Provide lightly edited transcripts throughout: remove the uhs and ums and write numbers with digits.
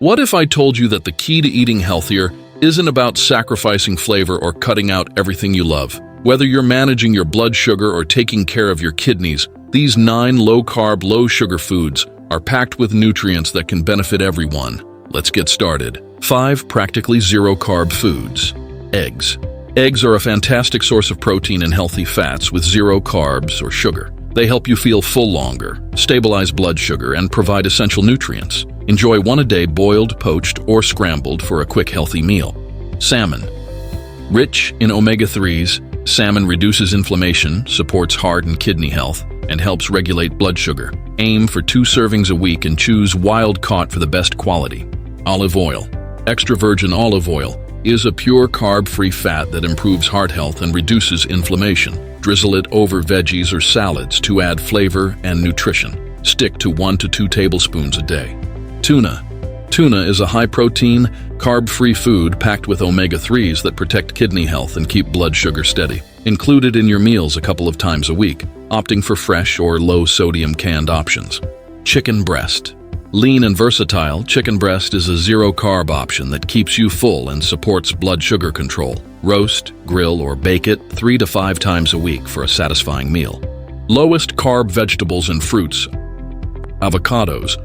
What if I told you that the key to eating healthier isn't about sacrificing flavor or cutting out everything you love? Whether you're managing your blood sugar or taking care of your kidneys, these 9 low-carb, low-sugar foods are packed with nutrients that can benefit everyone. Let's get started. 5 practically zero-carb foods. Eggs. Eggs are a fantastic source of protein and healthy fats with zero carbs or sugar. They help you feel full longer, stabilize blood sugar, and provide essential nutrients. Enjoy one a day, boiled, poached, or scrambled for a quick, healthy meal. Salmon. Rich in omega-3s, salmon reduces inflammation, supports heart and kidney health, and helps regulate blood sugar. Aim for 2 servings a week and choose wild-caught for the best quality. Olive oil. Extra virgin olive oil is a pure carb-free fat that improves heart health and reduces inflammation. Drizzle it over veggies or salads to add flavor and nutrition. Stick to 1 to 2 tablespoons a day. Tuna. Tuna is a high-protein, carb-free food packed with omega-3s that protect kidney health and keep blood sugar steady. Include it in your meals a couple of times a week, opting for fresh or low-sodium canned options. Chicken breast. Lean and versatile, chicken breast is a zero-carb option that keeps you full and supports blood sugar control. Roast, grill, or bake it 3 to 5 times a week for a satisfying meal. Lowest carb vegetables and fruits. Avocados.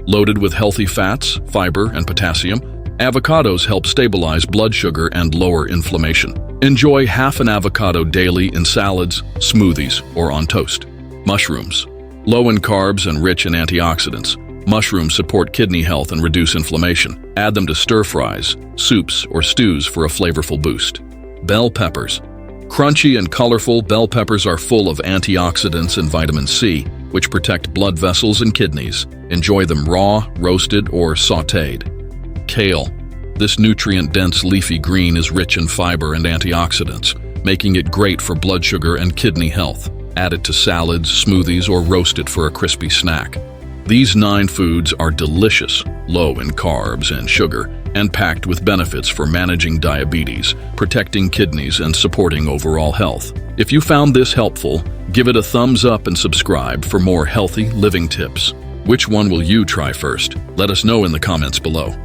Loaded with healthy fats, fiber, and potassium, avocados help stabilize blood sugar and lower inflammation. Enjoy half an avocado daily in salads, smoothies, or on toast. Mushrooms. Low in carbs and rich in antioxidants, mushrooms support kidney health and reduce inflammation. Add them to stir-fries, soups, or stews for a flavorful boost. Bell peppers. Crunchy and colorful, bell peppers are full of antioxidants and vitamin C, which protect blood vessels and kidneys. Enjoy them raw, roasted, or sautéed. Kale. This nutrient-dense leafy green is rich in fiber and antioxidants, making it great for blood sugar and kidney health. Add it to salads, smoothies, or roast it for a crispy snack. These 9 foods are delicious, low in carbs and sugar, and packed with benefits for managing diabetes, protecting kidneys, and supporting overall health. If you found this helpful, give it a thumbs up and subscribe for more healthy living tips. Which one will you try first? Let us know in the comments below.